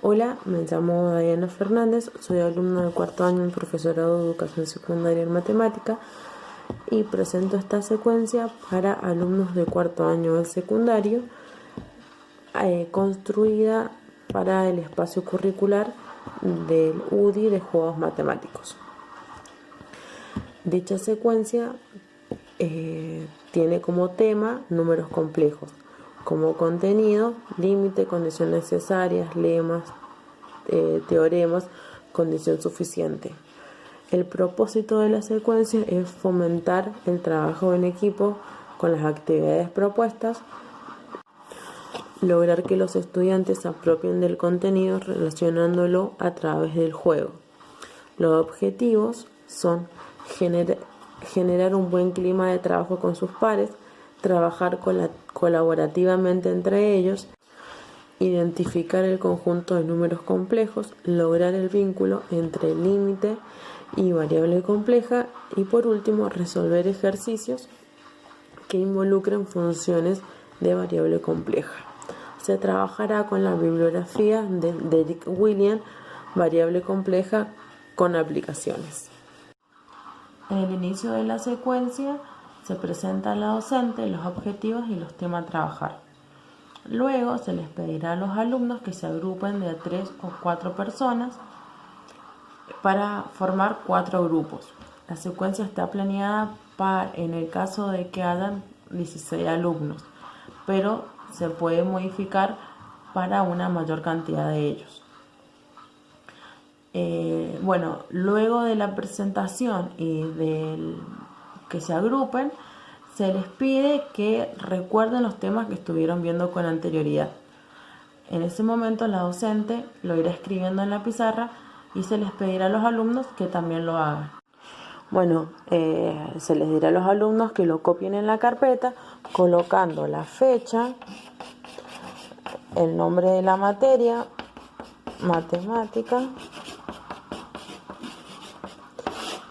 Hola, me llamo Diana Fernández, soy alumna del cuarto año del profesorado de Educación Secundaria en Matemática y presento esta secuencia para alumnos de cuarto año del secundario, construida para el espacio curricular del UDI de Juegos Matemáticos. Dicha secuencia tiene como tema números complejos, como contenido, límite, condición necesarias, lemas, teoremas, condición suficiente. El propósito de la secuencia es fomentar el trabajo en equipo con las actividades propuestas, lograr que los estudiantes se apropien del contenido relacionándolo a través del juego. Los objetivos son generar un buen clima de trabajo con sus pares, trabajar colaborativamente entre ellos, identificar el conjunto de números complejos, lograr el vínculo entre límite y variable compleja y por último resolver ejercicios que involucren funciones de variable compleja. Se trabajará con la bibliografía de Derrick Williams, variable compleja con aplicaciones. En el inicio de la secuencia se presenta a la docente los objetivos y los temas a trabajar. Luego se les pedirá a los alumnos que se agrupen de 3 o 4 personas para formar 4 grupos. La secuencia está planeada en el caso de que hayan 16 alumnos, pero se puede modificar para una mayor cantidad de ellos. Luego de la presentación y del que se agrupen, se les pide que recuerden los temas que estuvieron viendo con anterioridad. En ese momento la docente lo irá escribiendo en la pizarra y se les pedirá a los alumnos que también lo hagan. Se les dirá a los alumnos que lo copien en la carpeta colocando la fecha, el nombre de la materia, matemática,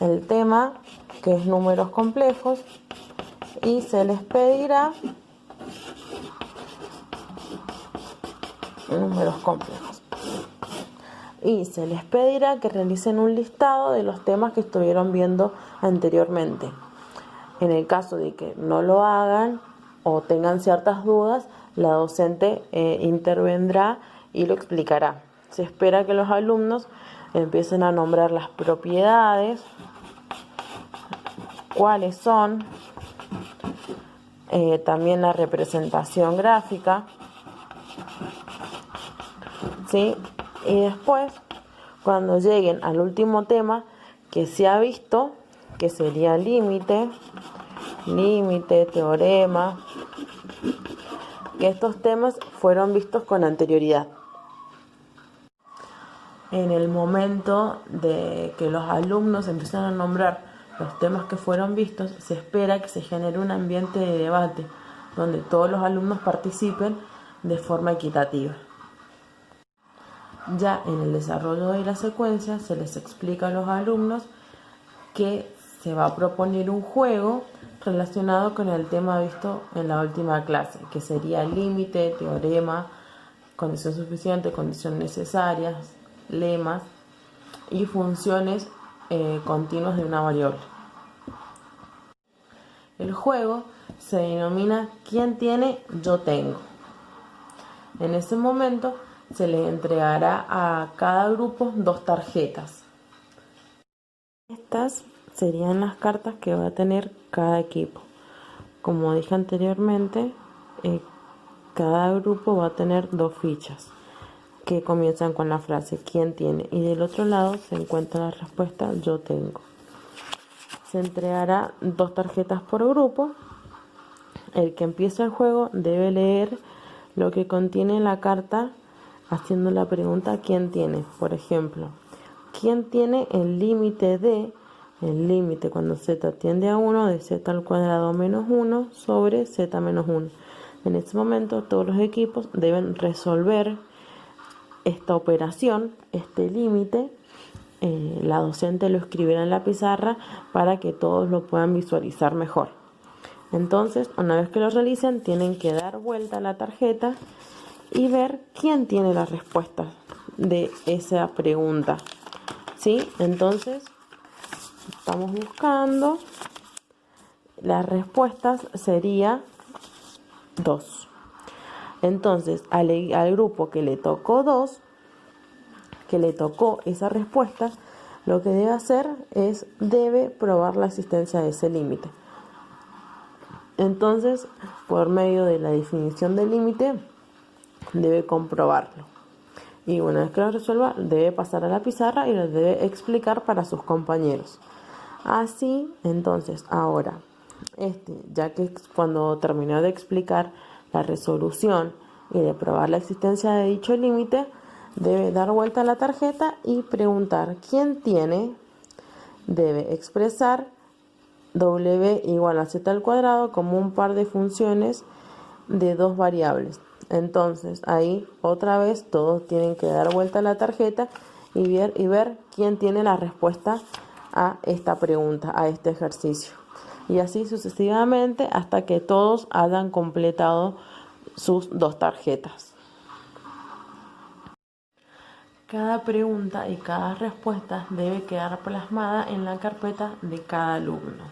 el tema, que es números complejos, y se les pedirá números complejos. Y se les pedirá que realicen un listado de los temas que estuvieron viendo anteriormente. En el caso de que no lo hagan o tengan ciertas dudas, la docente intervendrá y lo explicará. Se espera que los alumnos empiecen a nombrar las propiedades, cuáles son, también la representación gráfica, ¿sí? Y después, cuando lleguen al último tema que se ha visto, que sería límite, teorema, que estos temas fueron vistos con anterioridad. En el momento de que los alumnos empiezan a nombrar los temas que fueron vistos, se espera que se genere un ambiente de debate donde todos los alumnos participen de forma equitativa. Ya en el desarrollo de la secuencia se les explica a los alumnos que se va a proponer un juego relacionado con el tema visto en la última clase, que sería límite, teorema, condición suficiente, condición necesarias, lemas y funciones continuas de una variable. El juego se denomina ¿Quién tiene? Yo tengo. En ese momento se les entregará a cada grupo 2 tarjetas. Estas serían las cartas que va a tener cada equipo. Como dije anteriormente, cada grupo va a tener 2 fichas que comienzan con la frase ¿quién tiene? Y del otro lado se encuentra la respuesta yo tengo. Se entregará 2 tarjetas por grupo. El que empieza el juego debe leer lo que contiene la carta haciendo la pregunta ¿quién tiene? Por ejemplo, ¿quién tiene el límite de, el límite cuando z tiende a 1 de z al cuadrado menos 1 sobre z menos 1? En este momento todos los equipos deben resolver esta operación, este límite. La docente lo escribirá en la pizarra para que todos lo puedan visualizar mejor. Entonces, una vez que lo realicen, tienen que dar vuelta a la tarjeta y ver quién tiene las respuestas de esa pregunta. ¿Sí? Entonces, estamos buscando las respuestas, sería 2. Entonces, al grupo que le tocó 2, que le tocó esa respuesta, lo que debe hacer es, debe probar la existencia de ese límite. Entonces, por medio de la definición del límite, debe comprobarlo. Y una vez que lo resuelva, debe pasar a la pizarra y lo debe explicar para sus compañeros. Así, entonces, ahora, ya que cuando terminó de explicar la resolución y de probar la existencia de dicho límite, debe dar vuelta a la tarjeta y preguntar quién tiene. Debe expresar w igual a z al cuadrado como un par de funciones de dos variables. Entonces ahí otra vez todos tienen que dar vuelta a la tarjeta y ver quién tiene la respuesta a esta pregunta, a este ejercicio. Y así sucesivamente hasta que todos hayan completado sus 2 tarjetas. Cada pregunta y cada respuesta debe quedar plasmada en la carpeta de cada alumno.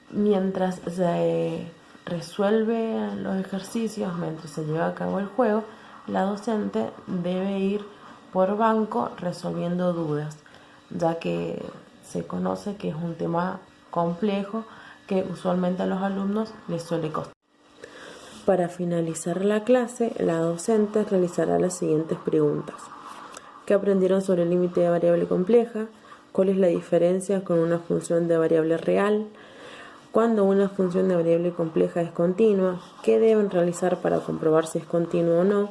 Mientras se resuelve los ejercicios, mientras se lleva a cabo el juego, la docente debe ir por banco resolviendo dudas, ya que se conoce que es un tema complejo que usualmente a los alumnos les suele costar. Para finalizar la clase, la docente realizará las siguientes preguntas. ¿Qué aprendieron sobre el límite de variable compleja? ¿Cuál es la diferencia con una función de variable real? ¿Cuándo una función de variable compleja es continua? ¿Qué deben realizar para comprobar si es continua o no?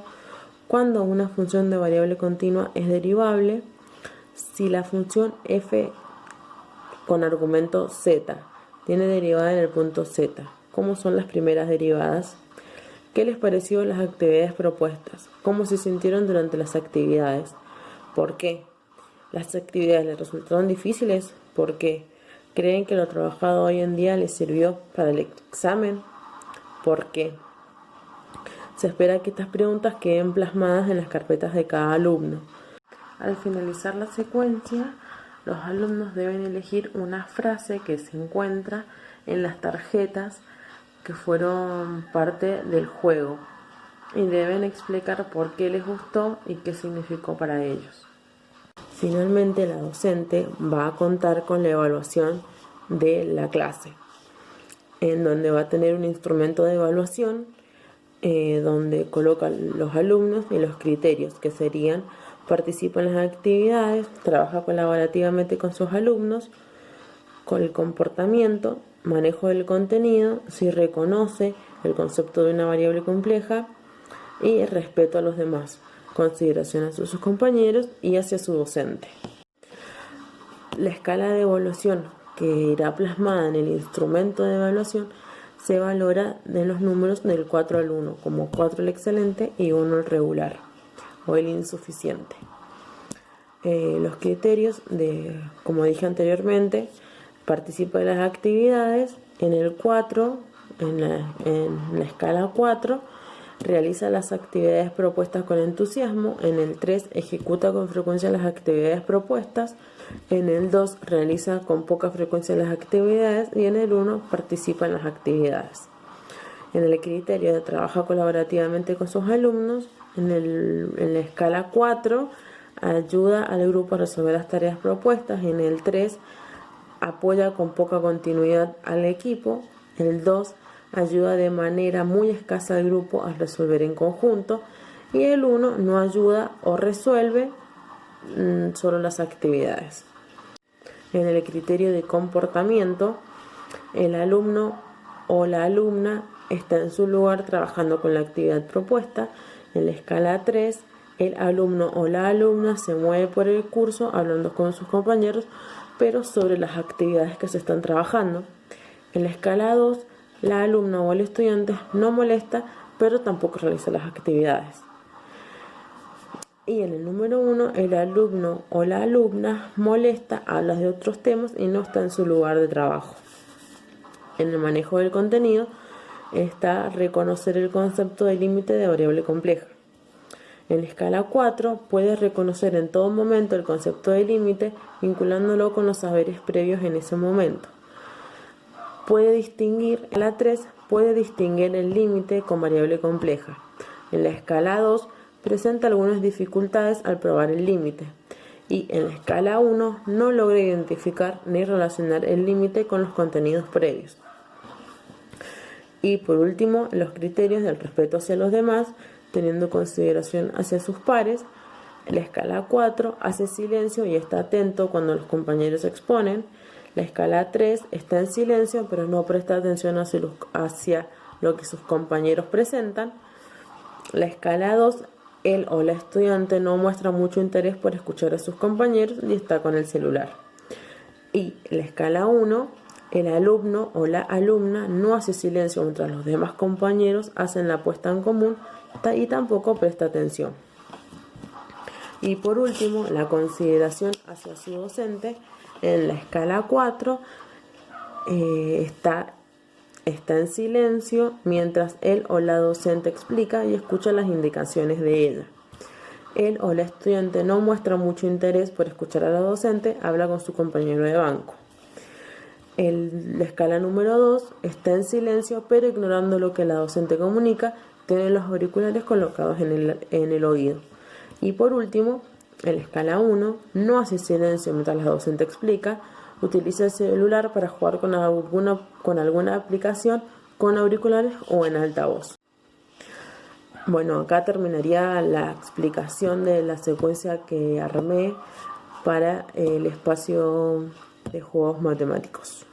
¿Cuándo una función de variable continua es derivable? Si la función f con argumento z tiene derivada en el punto z, ¿cómo son las primeras derivadas? ¿Qué les pareció las actividades propuestas? ¿Cómo se sintieron durante las actividades? ¿Por qué? ¿Las actividades les resultaron difíciles? ¿Por qué? ¿Creen que lo trabajado hoy en día les sirvió para el examen? ¿Por qué? Se espera que estas preguntas queden plasmadas en las carpetas de cada alumno. Al finalizar la secuencia, los alumnos deben elegir una frase que se encuentra en las tarjetas que fueron parte del juego y deben explicar por qué les gustó y qué significó para ellos. Finalmente, la docente va a contar con la evaluación de la clase, en donde va a tener un instrumento de evaluación donde coloca los alumnos y los criterios, que serían: participa en las actividades, trabaja colaborativamente con sus alumnos, con el comportamiento, manejo del contenido, si reconoce el concepto de una variable compleja y respeto a los demás, consideración hacia sus compañeros y hacia su docente. La escala de evaluación que irá plasmada en el instrumento de evaluación se valora de los números del 4 al 1, como 4 el excelente y 1 el regular o el insuficiente. Los criterios, como dije anteriormente, participa de las actividades. En el 4, en la escala 4, realiza las actividades propuestas con entusiasmo. En el 3, ejecuta con frecuencia las actividades propuestas. En el 2, realiza con poca frecuencia las actividades. Y en el 1, participa en las actividades. En el criterio de trabaja colaborativamente con sus alumnos. En la escala 4, ayuda al grupo a resolver las tareas propuestas. En el 3, apoya con poca continuidad al equipo. El 2, ayuda de manera muy escasa al grupo a resolver en conjunto. Y el 1, no ayuda o resuelve solo las actividades. En el criterio de comportamiento, el alumno o la alumna está en su lugar trabajando con la actividad propuesta. En la escala 3, el alumno o la alumna se mueve por el curso hablando con sus compañeros, pero sobre las actividades que se están trabajando. En la escala 2, la alumna o el estudiante no molesta, pero tampoco realiza las actividades. Y en el número 1, el alumno o la alumna molesta, habla de otros temas y no está en su lugar de trabajo. En el manejo del contenido está reconocer el concepto de límite de variable compleja. En la escala 4 puede reconocer en todo momento el concepto de límite vinculándolo con los saberes previos en ese momento. En la 3 puede distinguir el límite con variable compleja. En la escala 2 presenta algunas dificultades al probar el límite. Y en la escala 1 no logra identificar ni relacionar el límite con los contenidos previos. Y por último, los criterios del respeto hacia los demás, teniendo consideración hacia sus pares. La escala 4 hace silencio y está atento cuando los compañeros exponen. La escala 3 está en silencio pero no presta atención hacia lo que sus compañeros presentan. La escala 2, él o la estudiante no muestra mucho interés por escuchar a sus compañeros y está con el celular. Y la escala 1, el alumno o la alumna no hace silencio mientras los demás compañeros hacen la puesta en común y tampoco presta atención. Y por último, la consideración hacia su docente. En la escala 4 está en silencio mientras él o la docente explica y escucha las indicaciones de ella. Él o la estudiante no muestra mucho interés por escuchar a la docente, habla con su compañero de banco. La escala número 2 está en silencio pero ignorando lo que la docente comunica, tiene los auriculares colocados en el oído. Y por último, en la escala 1 no hace silencio mientras la docente explica, utiliza el celular para jugar con alguna aplicación con auriculares o en altavoz. Bueno, acá terminaría la explicación de la secuencia que armé para el espacio de juegos matemáticos.